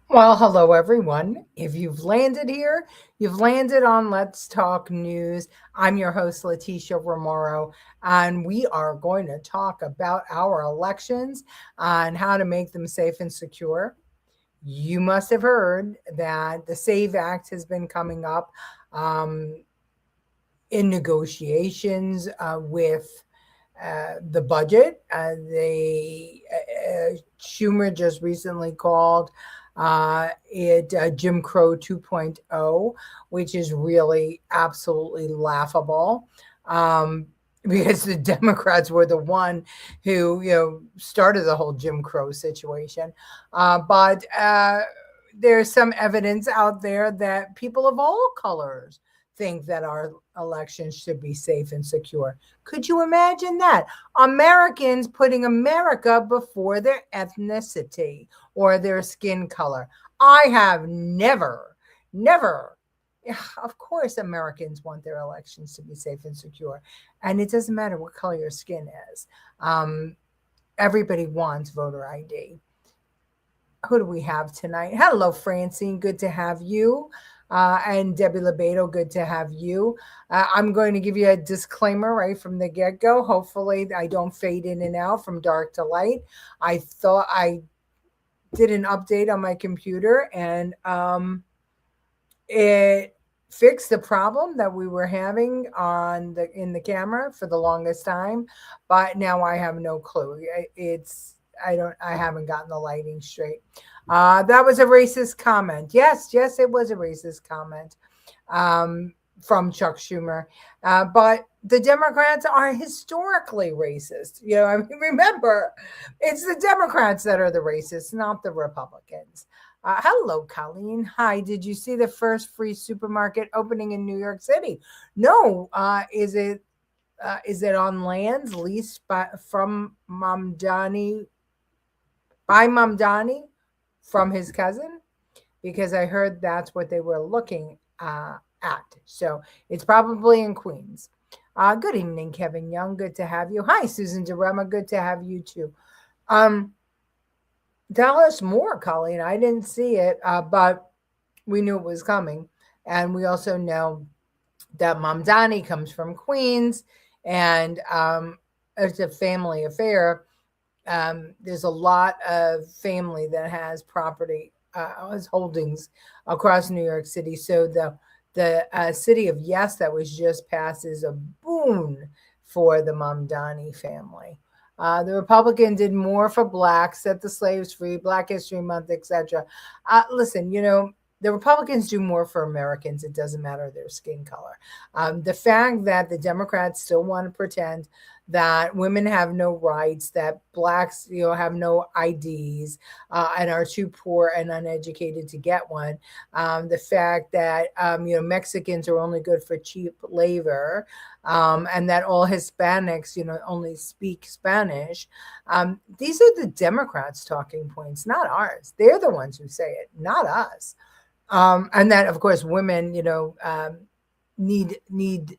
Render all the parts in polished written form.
Well, hello everyone. If you've landed here, you've landed on Let's Talk News. I'm your host, Leticia Remauro, and we are going to talk about our elections and how to make them safe and secure. You must have heard that the SAVE Act has been coming up um, in negotiations with the budget. Schumer just recently called it Jim Crow 2.0, which is really absolutely laughable. Um, because the Democrats were the one who, started the whole Jim Crow situation. But there's some evidence out there that people of all colors think that our elections should be safe and secure. Could you imagine that? Americans putting America before their ethnicity or their skin color. I have never. Of course, Americans want their elections to be safe and secure. And it doesn't matter what color your skin is. Um, Everybody wants voter ID. Who do we have tonight? Hello, Francine. Good to have you. And Debbie Lebedo, good to have you. I'm going to give you a disclaimer right from the get go. Hopefully, I don't fade in and out from dark to light. I thought I did an update on my computer and it fixed the problem that we were having on the in the camera for the longest time, but now I have no clue. I haven't gotten the lighting straight. That was a racist comment. Yes, it was a racist comment from Chuck Schumer. But the Democrats are historically racist. I mean, remember, it's the Democrats that are the racists, not the Republicans. Hello, Colleen. Hi. Did you see the first free supermarket opening in New York City? No. Is it on lands leased from Mamdani from his cousin? Because I heard that's what they were looking at. So it's probably in Queens. Good evening, Kevin Young. Good to have you. Hi, Susan Durema. Good to have you too. Um, Tell us more, Colleen. I didn't see it, but we knew it was coming. And we also know that Mamdani comes from Queens and it's a family affair. There's a lot of family that has property, has holdings across New York City. So the city of Yes that was just passed is a boon for the Mamdani family. The Republican did more for blacks, set the slaves free, Black History Month, etc. Listen, the Republicans do more for Americans. It doesn't matter their skin color. The fact that the Democrats still want to pretend that women have no rights, that blacks, have no IDs, and are too poor and uneducated to get one. The fact that Mexicans are only good for cheap labor, and that all Hispanics, only speak Spanish. These are the Democrats' talking points, not ours. They're the ones who say it, not us. And that, of course, women, need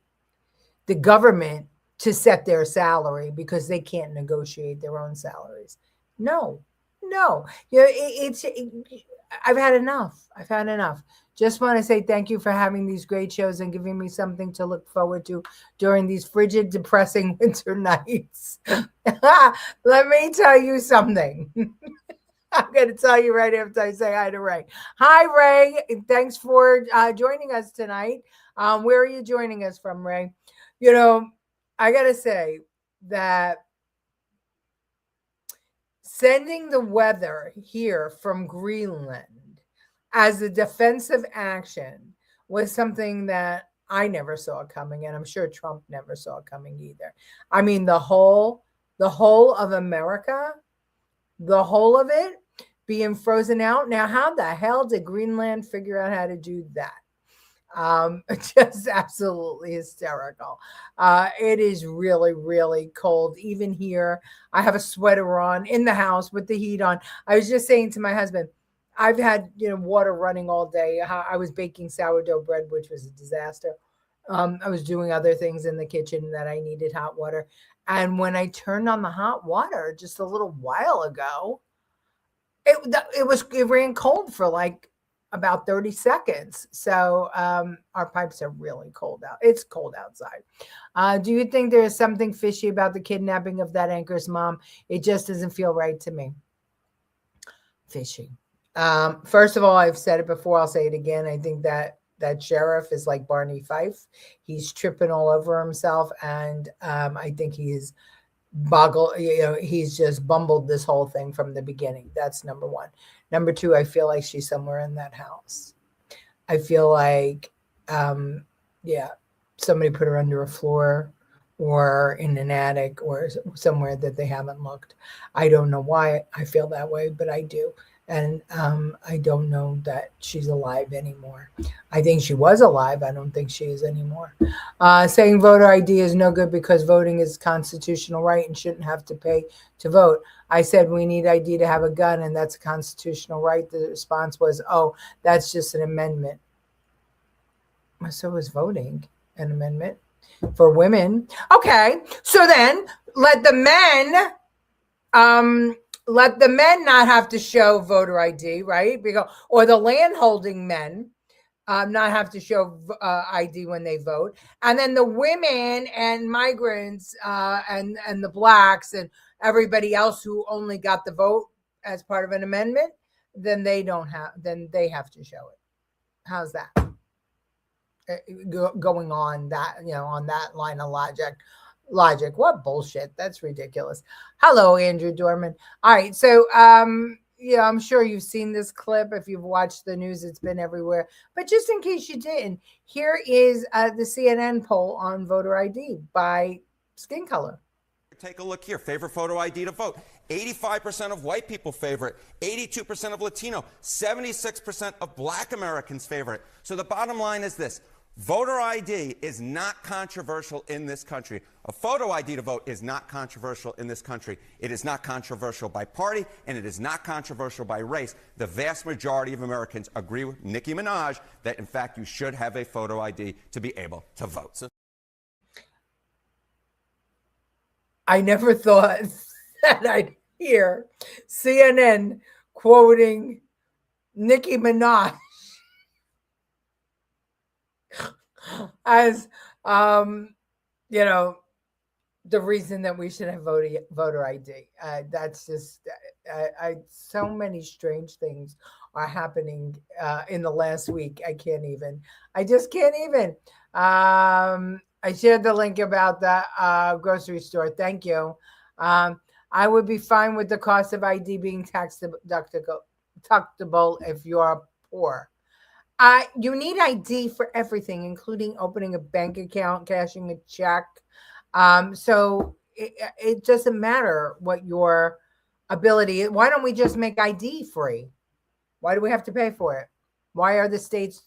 the government to set their salary because they can't negotiate their own salaries. No, no. I've had enough. I've had enough. Just want to say thank you for having these great shows and giving me something to look forward to during these frigid, depressing winter nights. Let me tell you something. I'm going to tell you right after I say hi to Ray. Hi, Ray. Thanks for joining us tonight. Where are you joining us from, Ray? You know, I got to say that sending the weather here from Greenland as a defensive action was something that I never saw coming, and I'm sure Trump never saw coming either. I mean, the whole of America, the whole of it being frozen out. Now, how the hell did Greenland figure out how to do that? Just absolutely hysterical. It is really, really cold. Even here, I have a sweater on in the house with the heat on. I was just saying to my husband, I've had water running all day. I was baking sourdough bread, which was a disaster. I was doing other things in the kitchen that I needed hot water. And when I turned on the hot water just a little while ago, It ran cold for like about 30 seconds. So our pipes are really cold out. It's cold outside. Do you think there is something fishy about the kidnapping of that anchor's mom? It just doesn't feel right to me. Fishy. First of all, I've said it before. I'll say it again. I think that sheriff is like Barney Fife. He's tripping all over himself, and I think he is he's just bumbled this whole thing from the beginning. That's number one. Number two, I feel like she's somewhere in that house. I feel like yeah, somebody put her under a floor or in an attic or somewhere that they haven't looked. I don't know why I feel that way, but I do. And I don't know that she's alive anymore. I think she was alive. I don't think she is anymore. Saying voter ID is no good because voting is constitutional right and shouldn't have to pay to vote. I said we need ID to have a gun, and that's a constitutional right. The response was, oh, that's just an amendment. So is voting an amendment for women. Okay, so then let the men not have to show voter ID, right? Because, or the landholding men not have to show ID when they vote, and then the women and migrants and the blacks and everybody else who only got the vote as part of an amendment, then they don't have. Then they have to show it. How's that? Going on that, on that line of logic. What bullshit. That's ridiculous. Hello, Andrew Dorman. All right. So, I'm sure you've seen this clip. If you've watched the news, it's been everywhere. But just in case you didn't, here is the CNN poll on voter ID by skin color. Take a look here. Favorite photo ID to vote. 85% of white people favor it. 82% of Latino. 76% of Black Americans favor it. So the bottom line is this. Voter ID is not controversial in this country. A photo ID to vote is not controversial in this country. It is not controversial by party, and it is not controversial by race. The vast majority of Americans agree with Nicki Minaj that, in fact, you should have a photo ID to be able to vote. I never thought that I'd hear CNN quoting Nicki Minaj as the reason that we should have voter ID. That's just so many strange things are happening in the last week. I just can't even. I shared the link about the grocery store. Thank you. I would be fine with the cost of ID being tax deductible if you are poor. You need ID for everything, including opening a bank account, cashing a check. So it doesn't matter what your ability is. Why don't we just make ID free? Why do we have to pay for it? Why are the states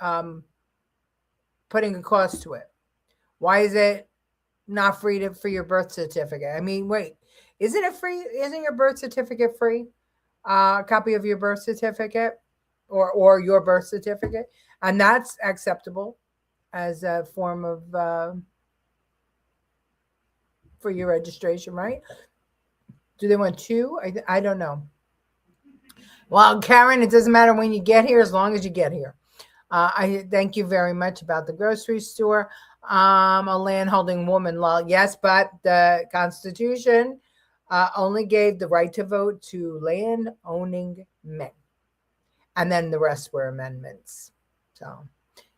putting a cost to it? Why is it not free for your birth certificate? I mean, wait, isn't it free? Isn't your birth certificate free? A copy of your birth certificate or your birth certificate, and that's acceptable as a form of for your registration, right? Do they want two? I don't know. Well, Karen, it doesn't matter when you get here as long as you get here. I thank you very much about the grocery store. A landholding woman law. Yes, but the Constitution only gave the right to vote to land-owning men. And then the rest were amendments. So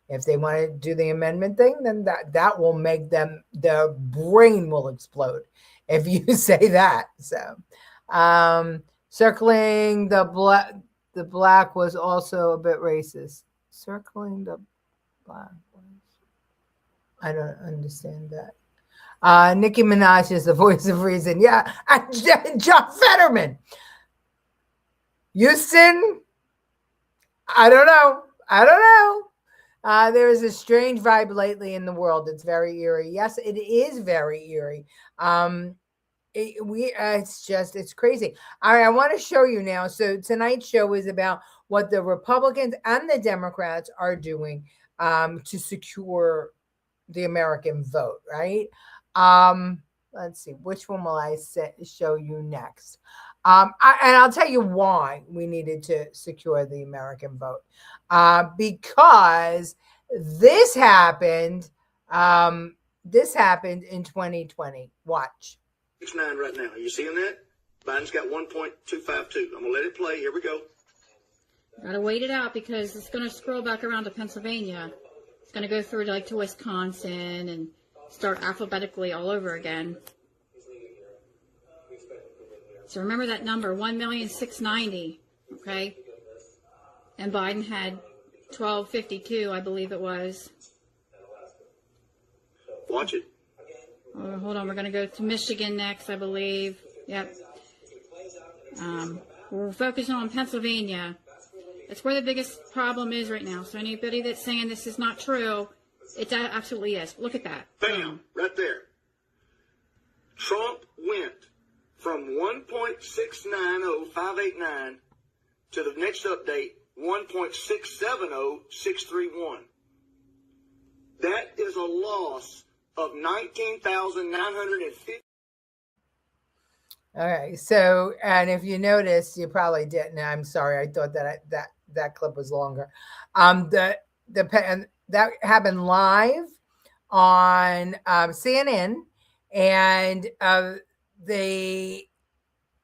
if they want to do the amendment thing, then that will make them, their brain will explode if you say that. So circling the black was also a bit racist. Circling the black. I don't understand that. Nicki Minaj is the voice of reason. Yeah. And John Fetterman. Houston. I don't know. There is a strange vibe lately in the world. It's very eerie. Yes, it is very eerie. It's crazy. All right, I want to show you now. So tonight's show is about what the Republicans and the Democrats are doing to secure the American vote, right? Let's see, which one will I show you next? And I'll tell you why we needed to secure the American vote. Because this happened. This happened in 2020. Watch. 6.9 right now. Are you seeing that? Biden's got 1.252. I'm gonna let it play. Here we go. Gotta wait it out because it's gonna scroll back around to Pennsylvania. It's gonna go through like to Wisconsin and start alphabetically all over again. So remember that number, 1,690,000, okay? And Biden had 1,252, I believe it was. Watch it. Hold on, we're going to go to Michigan next, I believe. Yep. We're focusing on Pennsylvania. That's where the biggest problem is right now. So anybody that's saying this is not true, it absolutely is. Look at that. Bam, right there. Trump went from 1.670589 to the next update, 1.670631. That is a loss of 19,950. All right. So, and if you noticed, you probably didn't. I'm sorry. I thought that clip was longer. And that happened live on CNN, and the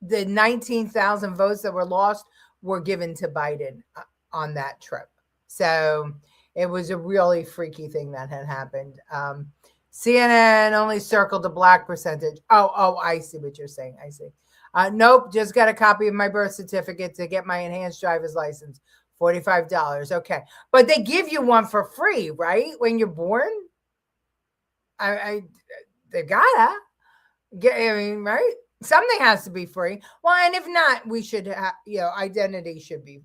19,000 votes that were lost were given to Biden on that trip. So it was a really freaky thing that had happened. CNN only circled the black percentage. Oh, I see what you're saying. I see. Nope, just got a copy of my birth certificate to get my enhanced driver's license. $45. Okay. But they give you one for free, right? When you're born? They gotta. Right? Something has to be free. Well, and if not, we should have, identity should be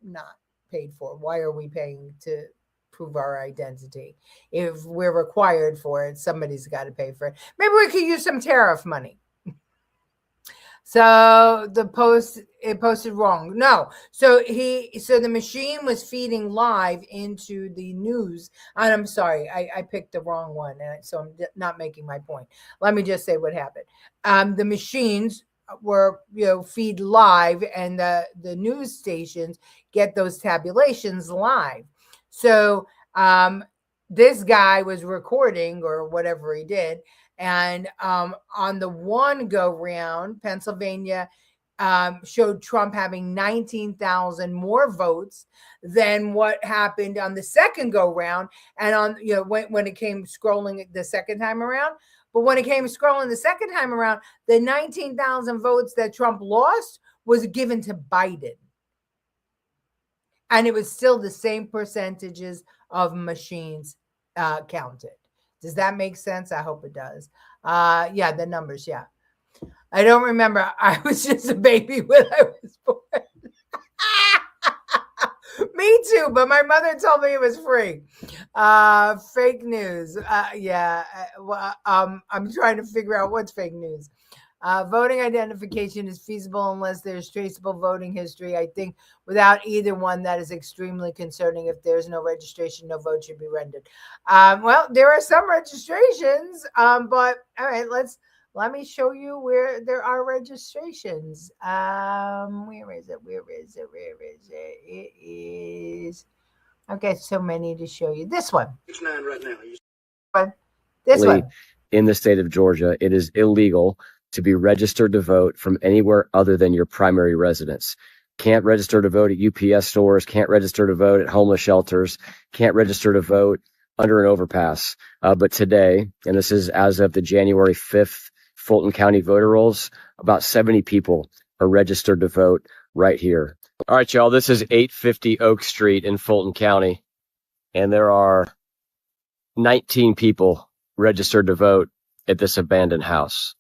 not paid for. Why are we paying to prove our identity? If we're required for it, somebody's got to pay for it. Maybe we could use some tariff money. So it posted wrong. No. So the machine was feeding live into the news. And I'm sorry, I picked the wrong one. And so I'm not making my point. Let me just say what happened. The machines were, feed live, and the news stations get those tabulations live. So this guy was recording or whatever he did. And on the one go round, Pennsylvania showed Trump having 19,000 more votes than what happened on the second go round. And on, when it came scrolling the second time around, but when it came scrolling the second time around, the 19,000 votes that Trump lost was given to Biden. And it was still the same percentages of machines counted. Does that make sense? I hope it does. Yeah, the numbers, yeah. I don't remember. I was just a baby when I was born. Me too, but my mother told me it was free. Fake news. Yeah. I'm trying to figure out what's fake news. Voting identification is feasible unless there's traceable voting history. I think without either one, that is extremely concerning. If there's no registration, no vote should be rendered. Well, there are some registrations, but all right, let me show you where there are registrations. Where is it? It is. I've got so many to show you. This one. 6.9 right now. This one. In the state of Georgia, it is illegal to be registered to vote from anywhere other than your primary residence. Can't register to vote at UPS stores, can't register to vote at homeless shelters, can't register to vote under an overpass. But today, and this is as of the January 5th Fulton County voter rolls, about 70 people are registered to vote right here. All right, y'all, this is 850 Oak Street in Fulton County, and there are 19 people registered to vote at this abandoned house.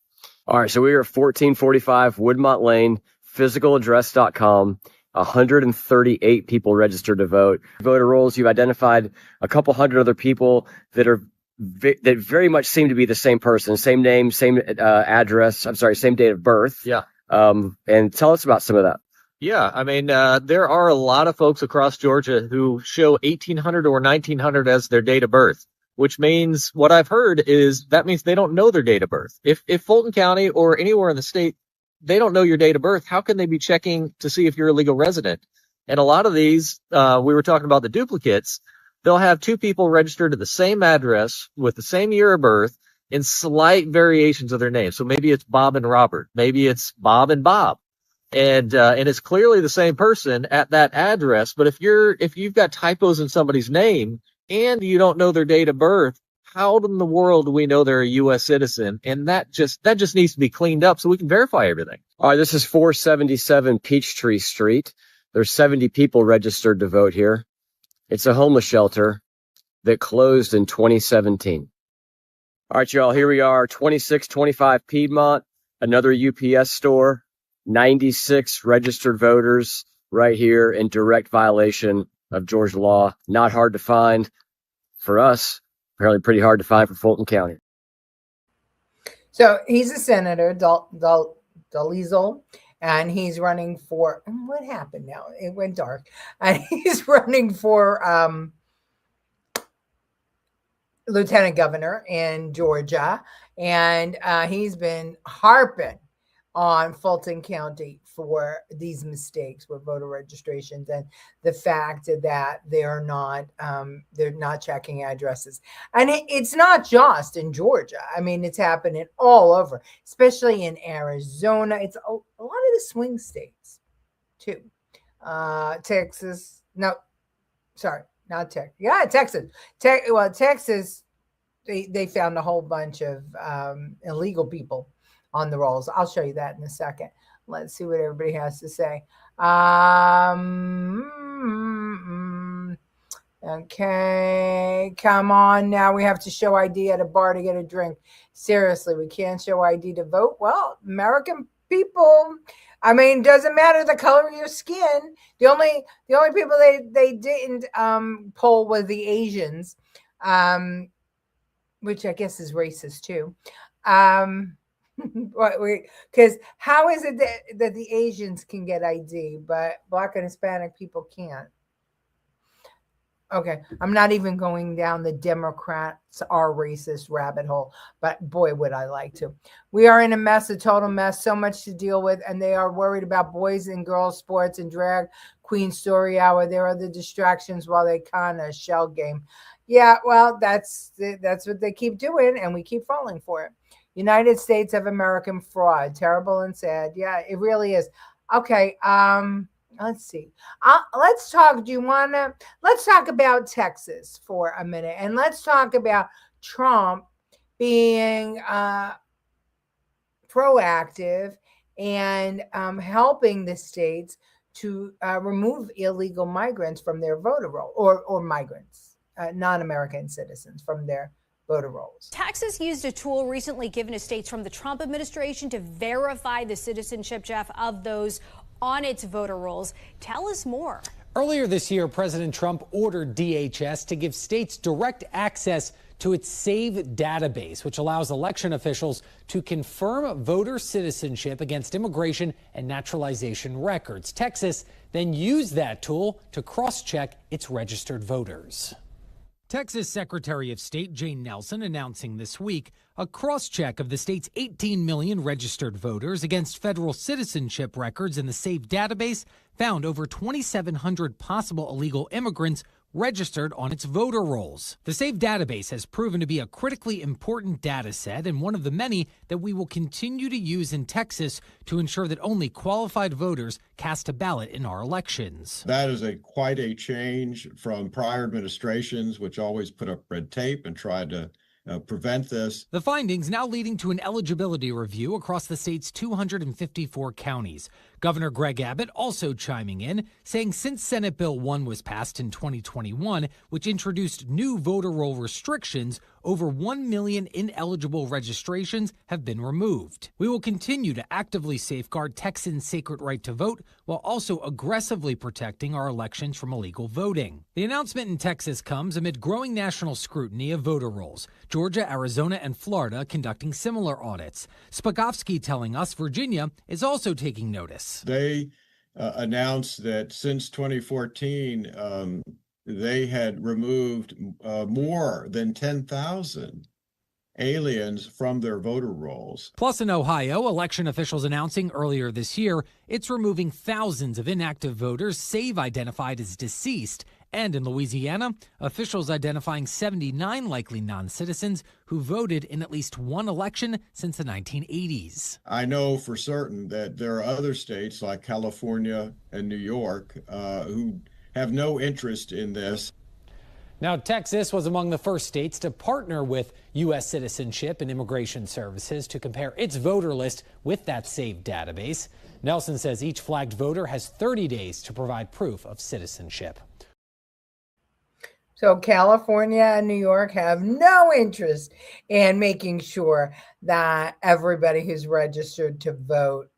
All right, so we are at 1445 Woodmont Lane, physicaladdress.com, 138 people registered to vote. Voter rolls, you've identified a couple hundred other people that very much seem to be the same person, same name, same address, same date of birth. Yeah. And tell us about some of that. Yeah, I mean, there are a lot of folks across Georgia who show 1800 or 1900 as their date of birth, which means what I've heard is that means they don't know their date of birth. If Fulton County or anywhere in the state they don't know your date of birth. How can they be checking to see if you're a legal resident? And a lot of these, we were talking about the duplicates. They'll have two people registered at the same address with the same year of birth in slight variations of their names. So maybe it's Bob and Robert. Maybe it's Bob and Bob. And it's clearly the same person at that address. But if you've got typos in somebody's name and you don't know their date of birth, how in the world do we know they're a U.S. citizen? And that just needs to be cleaned up so we can verify everything. All right, this is 477 Peachtree Street. There's 70 people registered to vote here. It's a homeless shelter that closed in 2017. All right, y'all, here we are, 2625 Piedmont, another UPS store, 96 registered voters right here in direct violation of Georgia law. Not hard to find for us, apparently pretty hard to find for Fulton County. So he's a senator, Dalezal, and he's running for, what happened now? It went dark. And he's running for lieutenant governor in Georgia. And he's been harping on Fulton County for these mistakes with voter registrations and the fact that they're not checking addresses. And it's not just in Georgia. I mean, it's happening all over, especially in Arizona. It's a lot of the swing states too. Texas. No, sorry, not Texas. Yeah, Texas. Texas, they found a whole bunch of illegal people on the rolls. I'll show you that in a second. Let's see what everybody has to say. Okay, come on now. We have to show ID at a bar to get a drink. Seriously, we can't show ID to vote? Well, American people, I mean, doesn't matter the color of your skin. The only people they didn't poll were the Asians, which I guess is racist too. Because how is it that the Asians can get ID, but Black and Hispanic people can't? Okay, I'm not even going down the Democrats are racist rabbit hole, but boy, would I like to. We are in a mess, a total mess, so much to deal with, and they are worried about boys and girls sports and drag queen story hour. There are the distractions while they con a shell game. Yeah, well, that's what they keep doing, and we keep falling for it. United States of American fraud, terrible and sad. Yeah, it really is. Okay, let's see. Let's talk. Let's talk about Texas for a minute, and let's talk about Trump being proactive and helping the states to remove illegal migrants from their voter roll, or migrants, non-American citizens from their voter rolls. Texas used a tool recently given to states from the Trump administration to verify the citizenship, Jeff, of those on its voter rolls. Tell us more. Earlier this year, President Trump ordered DHS to give states direct access to its SAVE database, which allows election officials to confirm voter citizenship against immigration and naturalization records. Texas then used that tool to cross-check its registered voters. Texas Secretary of State Jane Nelson announcing this week a cross-check of the state's 18 million registered voters against federal citizenship records in the SAVE database found over 2,700 possible illegal immigrants registered on its voter rolls. The SAVE database has proven to be a critically important data set and one of the many that we will continue to use in Texas to ensure that only qualified voters cast a ballot in our elections. That is quite a change from prior administrations, which always put up red tape and tried to prevent this. The findings now leading to an eligibility review across the state's 254 counties. Governor Greg Abbott also chiming in, saying since Senate Bill 1 was passed in 2021, which introduced new voter roll restrictions, over 1 million ineligible registrations have been removed. We will continue to actively safeguard Texans' sacred right to vote while also aggressively protecting our elections from illegal voting. The announcement in Texas comes amid growing national scrutiny of voter rolls. Georgia, Arizona, and Florida conducting similar audits. Spakovsky telling us Virginia is also taking notice. They announced that since 2014, they had removed more than 10,000 aliens from their voter rolls. Plus, in Ohio, election officials announcing earlier this year it's removing thousands of inactive voters SAVE identified as deceased. And in Louisiana, officials identifying 79 likely non-citizens who voted in at least one election since the 1980s. I know for certain that there are other states like California and New York who have no interest in this. Now, Texas was among the first states to partner with U.S. Citizenship and Immigration Services to compare its voter list with that SAVE database. Nelson says each flagged voter has 30 days to provide proof of citizenship. So California and New York have no interest in making sure that everybody who's registered to vote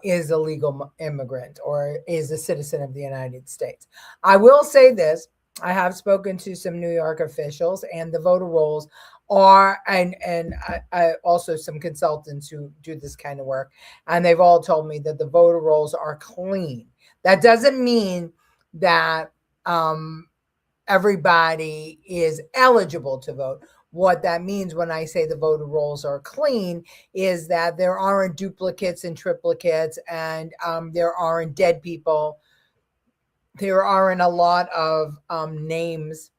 is a legal immigrant or is a citizen of the United States. I will say this. I have spoken to some New York officials, and the voter rolls are, and I also some consultants who do this kind of work, and they've all told me that the voter rolls are clean. That doesn't mean that everybody is eligible to vote. What that means when I say the voter rolls are clean is that there aren't duplicates and triplicates, and there aren't dead people. There aren't a lot of names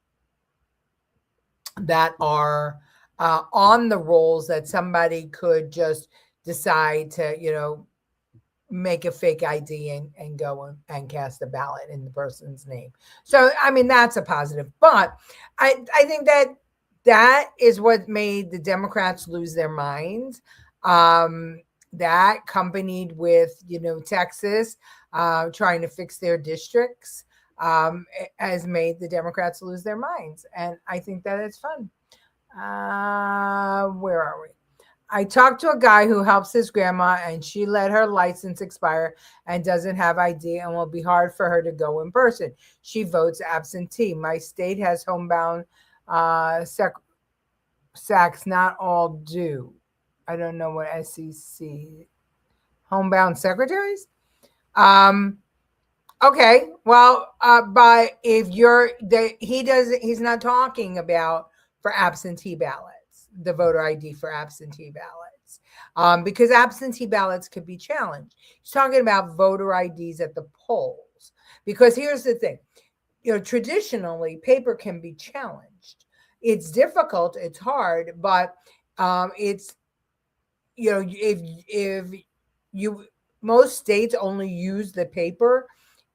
that are on the rolls that somebody could just decide to, make a fake ID and go and cast a ballot in the person's name. So, I mean, that's a positive. But I think that is what made the Democrats lose their minds. That accompanied with, Texas trying to fix their districts has made the Democrats lose their minds. And I think that it's fun. Where are we? I talked to a guy who helps his grandma, and she let her license expire and doesn't have ID, and will be hard for her to go in person. She votes absentee. My state has homebound SACs, not all do. I don't know what SEC, homebound secretaries. Okay, well, but if he's not talking about for absentee ballots, the voter ID for absentee ballots, because absentee ballots could be challenged. He's talking about voter IDs at the polls, because here's the thing, traditionally paper can be challenged. It's difficult, it's hard, but it's, if most states only use the paper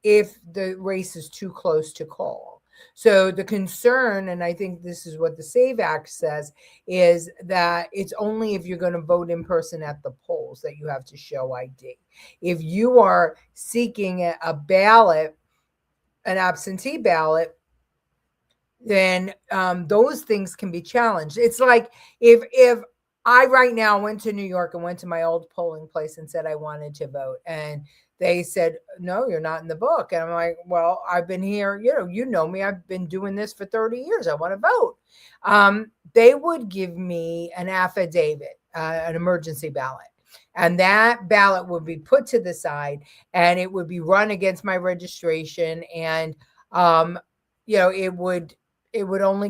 if the race is too close to call. So the concern, and I think this is what the SAVE Act says, is that it's only if you're going to vote in person at the polls that you have to show ID. If you are seeking a ballot, an absentee ballot, then those things can be challenged. It's like if I right now went to New York and went to my old polling place and said I wanted to vote, and they said, no, you're not in the book. And I'm like, well, I've been here, you know me, I've been doing this for 30 years. I want to vote. They would give me an affidavit, an emergency ballot. And that ballot would be put to the side, and it would be run against my registration. And, it would only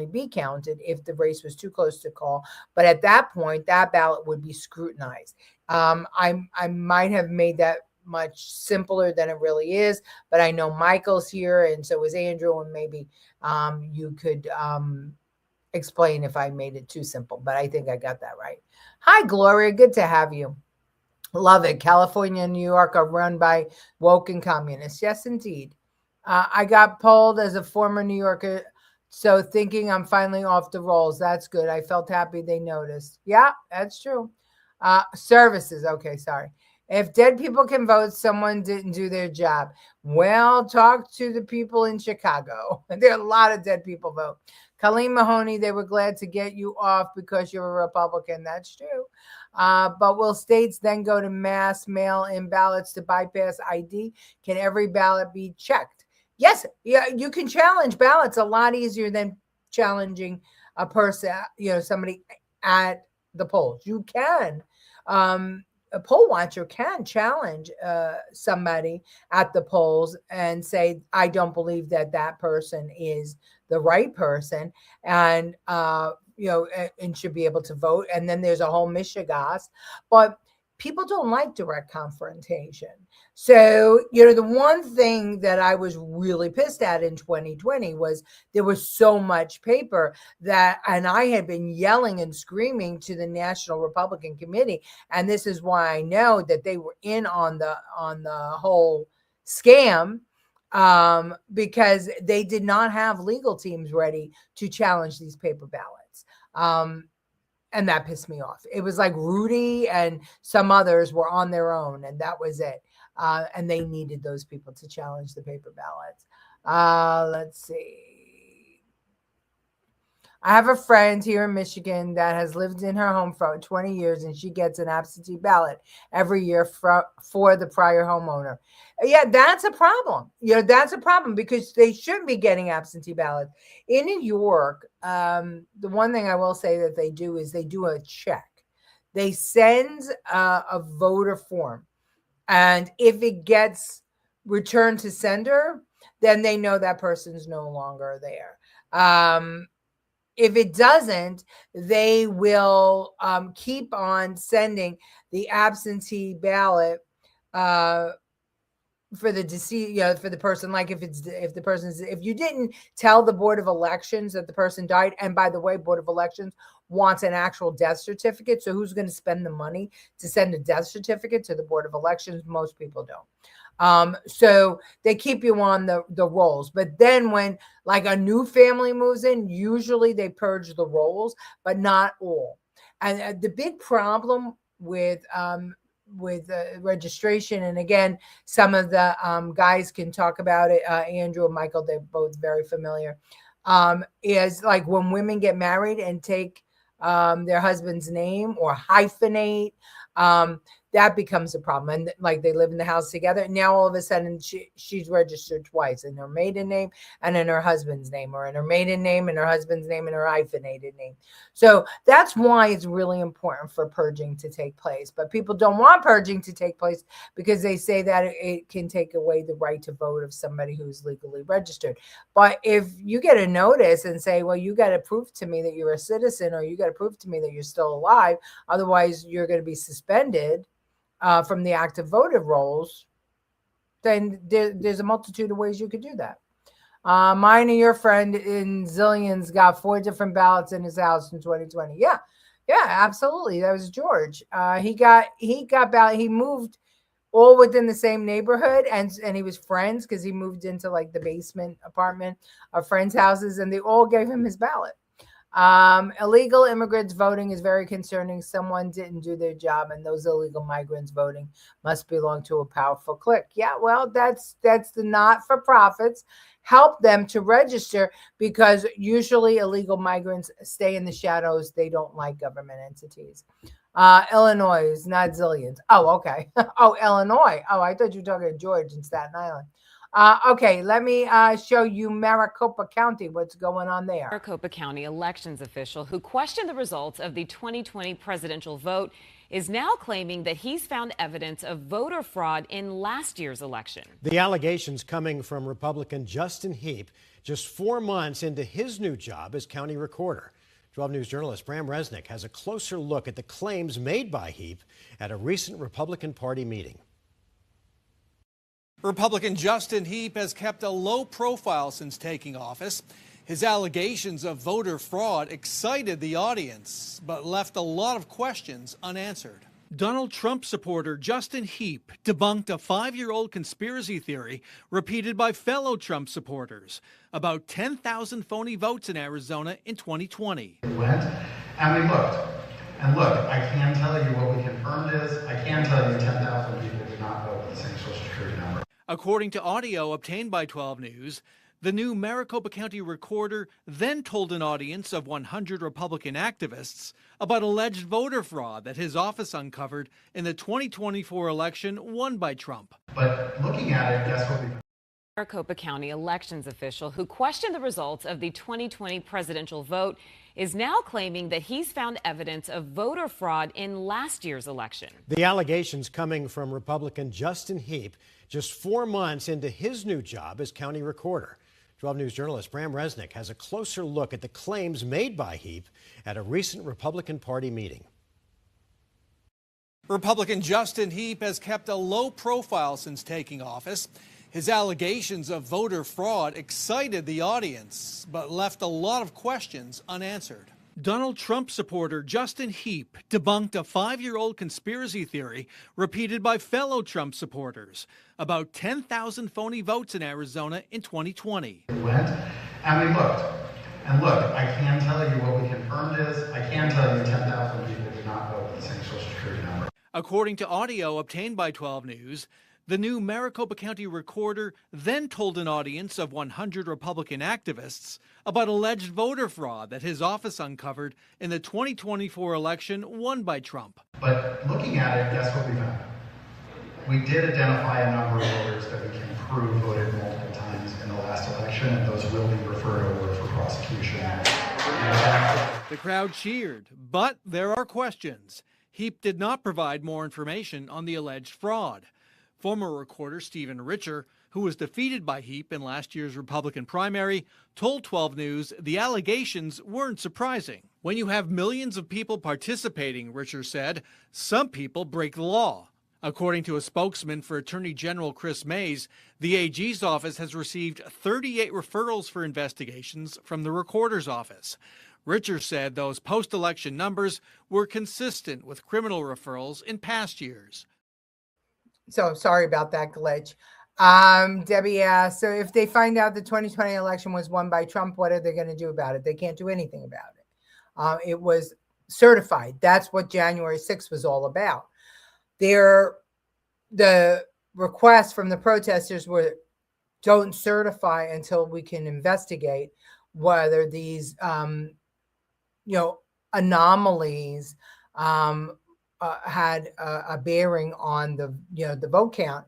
be counted if the race was too close to call. But at that point, that ballot would be scrutinized. I might have made that much simpler than it really is, but I know Michael's here, and so is Andrew, and maybe you could explain if I made it too simple, but I think I got that right. Hi, Gloria. Good to have you. Love it. California and New York are run by woke and communists. Yes, indeed. I got polled as a former New Yorker, so thinking I'm finally off the rolls. That's good. I felt happy they noticed. Yeah, that's true. Services. Okay, sorry. If dead people can vote, someone didn't do their job. Well, talk to the people in Chicago. There are a lot of dead people vote. Colleen Mahoney, they were glad to get you off because you're a Republican. That's true. But will states then go to mass mail-in ballots to bypass ID? Can every ballot be checked? Yes, yeah, you can challenge ballots a lot easier than challenging a person, somebody at the polls. You can. A poll watcher can challenge somebody at the polls and say, I don't believe that person is the right person. And and should be able to vote. And then there's a whole mishigas, but people don't like direct confrontation. So, the one thing that I was really pissed at in 2020 was there was so much paper and I had been yelling and screaming to the National Republican Committee. And this is why I know that they were in on the whole scam, because they did not have legal teams ready to challenge these paper ballots. And that pissed me off. It was like Rudy and some others were on their own, and that was it. And they needed those people to challenge the paper ballots. Let's see. I have a friend here in Michigan that has lived in her home for 20 years, and she gets an absentee ballot every year for the prior homeowner. Yeah, that's a problem. That's a problem because they shouldn't be getting absentee ballots. In New York, the one thing I will say that they do is they do a check. They send a voter form, and if it gets returned to sender, then they know that person's no longer there. If it doesn't, they will keep on sending the absentee ballot for the deceased, for the person. Like if you didn't tell the Board of Elections that the person died, and by the way, Board of Elections wants an actual death certificate. So who's going to spend the money to send a death certificate to the Board of Elections? Most people don't. So they keep you on the rolls, but then when like a new family moves in, usually they purge the rolls, but not all. And the big problem with registration, and again, some of the guys can talk about it. Andrew and Michael, they're both very familiar. Is like when women get married and take their husband's name or hyphenate. That becomes a problem. And like they live in the house together. Now all of a sudden she's registered twice, in her maiden name and in her husband's name, or in her maiden name and her husband's name and her hyphenated name. So that's why it's really important for purging to take place. But people don't want purging to take place because they say that it can take away the right to vote of somebody who's legally registered. But if you get a notice and say, well, you got to prove to me that you're a citizen, or you got to prove to me that you're still alive, otherwise you're going to be suspended from the active voter rolls, then there's a multitude of ways you could do that. Mine and your friend in Zillions got 4 different ballots in his house in 2020. Yeah, absolutely. That was George. He got ballot. He moved all within the same neighborhood, and he was friends because he moved into like the basement apartment of friends' houses, and they all gave him his ballot. Illegal immigrants voting is very concerning. Someone didn't do their job, and those illegal migrants voting must belong to a powerful clique. Yeah, well, that's the not-for-profits. Help them to register, because usually illegal migrants stay in the shadows. They don't like government entities. Illinois is not Zillions. Oh, okay. Oh, Illinois. Oh, I thought you were talking to George in Staten Island. Okay, let me show you Maricopa County, what's going on there. Maricopa County elections official who questioned the results of the 2020 presidential vote is now claiming that he's found evidence of voter fraud in last year's election. The allegations coming from Republican Justin Heap just 4 months into his new job as county recorder. 12 News journalist Bram Resnick has a closer look at the claims made by Heap at a recent Republican Party meeting. Republican Justin Heap has kept a low profile since taking office. His allegations of voter fraud excited the audience, but left a lot of questions unanswered. Donald Trump supporter Justin Heap debunked a 5-year-old conspiracy theory repeated by fellow Trump supporters about 10,000 phony votes in Arizona in 2020. We went and we looked. And look, I can tell you what we confirmed is, I can tell you 10,000 people did not vote with the same Social Security number. According to audio obtained by 12 News, the new Maricopa County recorder then told an audience of 100 Republican activists about alleged voter fraud that his office uncovered in the 2024 election won by Trump. But looking at it, guess what we... Maricopa County elections official who questioned the results of the 2020 presidential vote is now claiming that he's found evidence of voter fraud in last year's election. The allegations coming from Republican Justin Heap just 4 months into his new job as county recorder. 12 News journalist Bram Resnick has a closer look at the claims made by Heap at a recent Republican Party meeting. Republican Justin Heap has kept a low profile since taking office. His allegations of voter fraud excited the audience, but left a lot of questions unanswered. Donald Trump supporter Justin Heap debunked a 5-year-old conspiracy theory repeated by fellow Trump supporters about 10,000 phony votes in Arizona in 2020. We went and we looked. And look, I can tell you what we confirmed is, I can tell you 10,000 people do not vote with the same Social Security number. According to audio obtained by 12 News, the new Maricopa County recorder then told an audience of 100 Republican activists about alleged voter fraud that his office uncovered in the 2024 election won by Trump. But looking at it, guess what we found? We did identify a number of voters that we can prove voted multiple times in the last election, and those will be referred over for prosecution. The crowd cheered, but there are questions. Heap did not provide more information on the alleged fraud. Former recorder Stephen Richer, who was defeated by Heap in last year's Republican primary, told 12 News the allegations weren't surprising. When you have millions of people participating, Richer said, some people break the law. According to a spokesman for Attorney General Chris Mays, the AG's office has received 38 referrals for investigations from the recorder's office. Richer said those post-election numbers were consistent with criminal referrals in past years. So sorry about that glitch. Debbie asked, so if they find out the 2020 election was won by Trump, what are they going to do about it? They can't do anything about it. It was certified. That's what January 6th was all about. The requests from the protesters were, don't certify until we can investigate whether these, anomalies had a bearing on the vote count,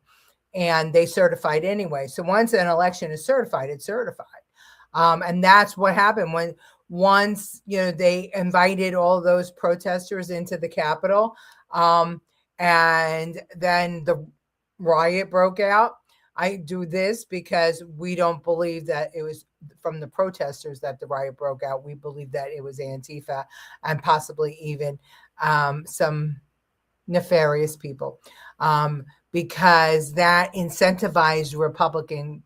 and they certified anyway. So once an election is certified, it's certified, and that's what happened once they invited all those protesters into the Capitol, and then the riot broke out. I do this because we don't believe that it was from the protesters that the riot broke out. We believe that it was Antifa and possibly even some nefarious people, because that incentivized Republican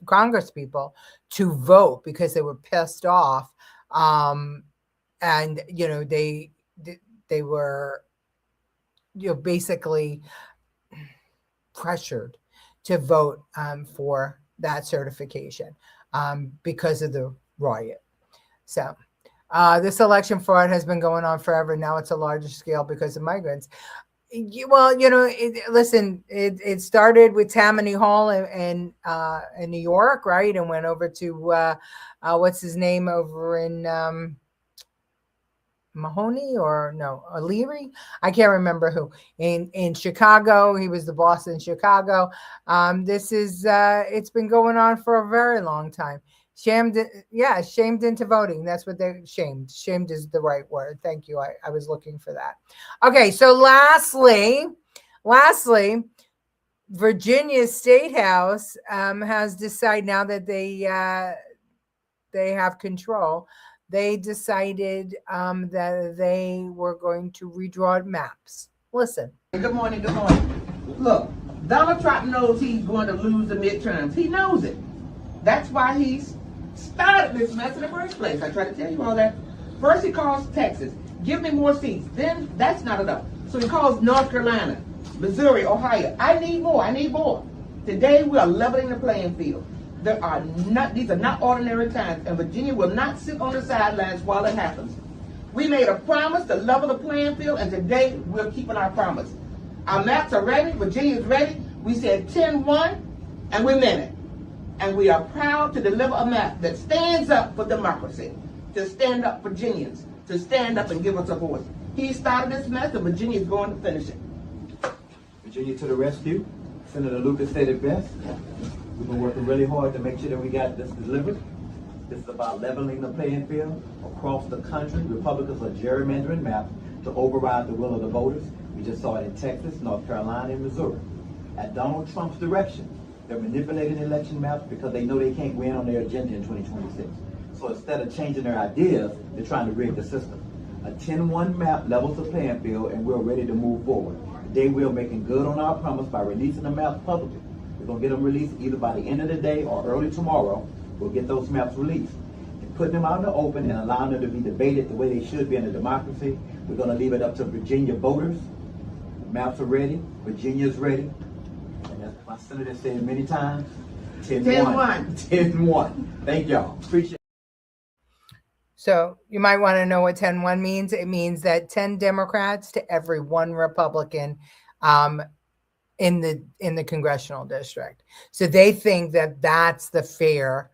Congress people to vote because they were pissed off, and they were basically pressured to vote for that certification because of the riot. So this election fraud has been going on forever. Now it's a larger scale because of migrants. It started with Tammany Hall in New York, right? And went over to, what's his name over in Mahoney or Leary? I can't remember who. In Chicago, he was the boss in Chicago. It's been going on for a very long time. Shamed into voting. That's what they shamed. Shamed is the right word. Thank you. I was looking for that. Okay, so lastly, Virginia's statehouse has decided now that they have control. They decided that they were going to redraw maps. Listen. Good morning. Look, Donald Trump knows he's going to lose the midterms. He knows it. That's why he's started this mess in the first place. I try to tell you all that. First he calls Texas, give me more seats. Then that's not enough. So he calls North Carolina, Missouri, Ohio. I need more. Today we are leveling the playing field. These are not ordinary times, and Virginia will not sit on the sidelines while it happens. We made a promise to level the playing field, and today we're keeping our promise. Our maps are ready. Virginia's ready. We said 10-1, and we meant it. And we are proud to deliver a map that stands up for democracy, to stand up for Virginians, to stand up and give us a voice. He started this mess, and Virginia is going to finish it. Virginia to the rescue. Senator Lucas said it best. We've been working really hard to make sure that we got this delivered. This is about leveling the playing field across the country. Republicans are gerrymandering maps to override the will of the voters. We just saw it in Texas, North Carolina, and Missouri. At Donald Trump's direction, They're manipulating election maps because they know they can't win on their agenda in 2026. So instead of changing their ideas, they're trying to rig the system. A 10-1 map levels the playing field, and we're ready to move forward. Today we're making good on our promise by releasing the maps publicly. We're going to get them released either by the end of the day or early tomorrow. We'll get those maps released. And putting them out in the open and allowing them to be debated the way they should be in a democracy, we're going to leave it up to Virginia voters. The maps are ready. Virginia's ready. And as my senator said many times, 10-1. 10-1. Thank y'all. Appreciate it. So you might want to know what 10-1 means. It means that 10 Democrats to every 1 Republican in the congressional district. So they think that that's the fair.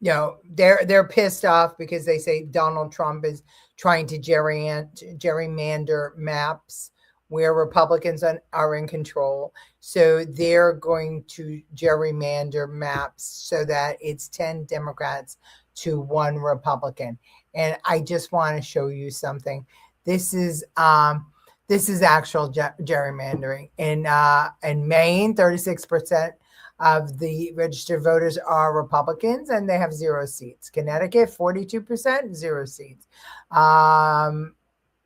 They're pissed off because they say Donald Trump is trying to gerrymander maps where Republicans are in control. So they're going to gerrymander maps so that it's 10 Democrats to 1 Republican. And I just want to show you something. This is actual gerrymandering. In Maine, 36% of the registered voters are Republicans, and they have 0 seats. Connecticut, 42%, 0 seats.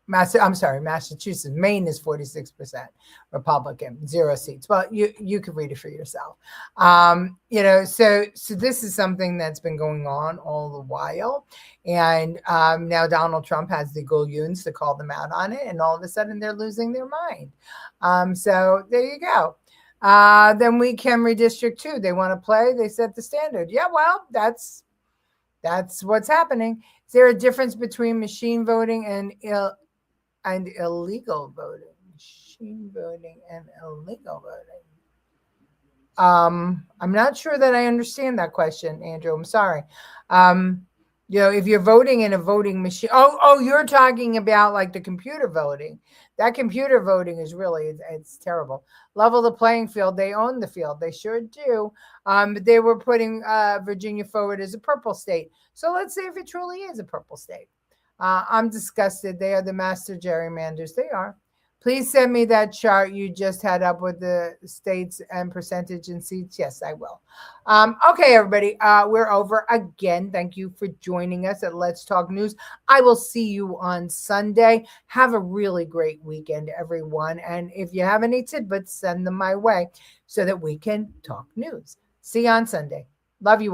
Massachusetts, Maine is 46% Republican, 0 seats. Well, you can read it for yourself. So this is something that's been going on all the while. And now Donald Trump has the gullions to call them out on it. And all of a sudden they're losing their mind. So there you go. Then we can redistrict too. They want to play. They set the standard. Yeah, well, that's what's happening. Is there a difference between machine voting and illegal voting? Machine voting and illegal voting. I'm not sure that I understand that question, Andrew. I'm sorry. If you're voting in a voting machine, you're talking about like the computer voting. That computer voting is really, it's terrible. Level the playing field. They own the field. They sure do. But they were putting Virginia forward as a purple state. So let's see if it truly is a purple state. I'm disgusted. They are the master gerrymanders. They are. Please send me that chart you just had up with the states and percentage and seats. Yes, I will. Okay, everybody, we're over again. Thank you for joining us at Let's Talk News. I will see you on Sunday. Have a really great weekend, everyone. And if you have any tidbits, send them my way so that we can talk news. See you on Sunday. Love you all.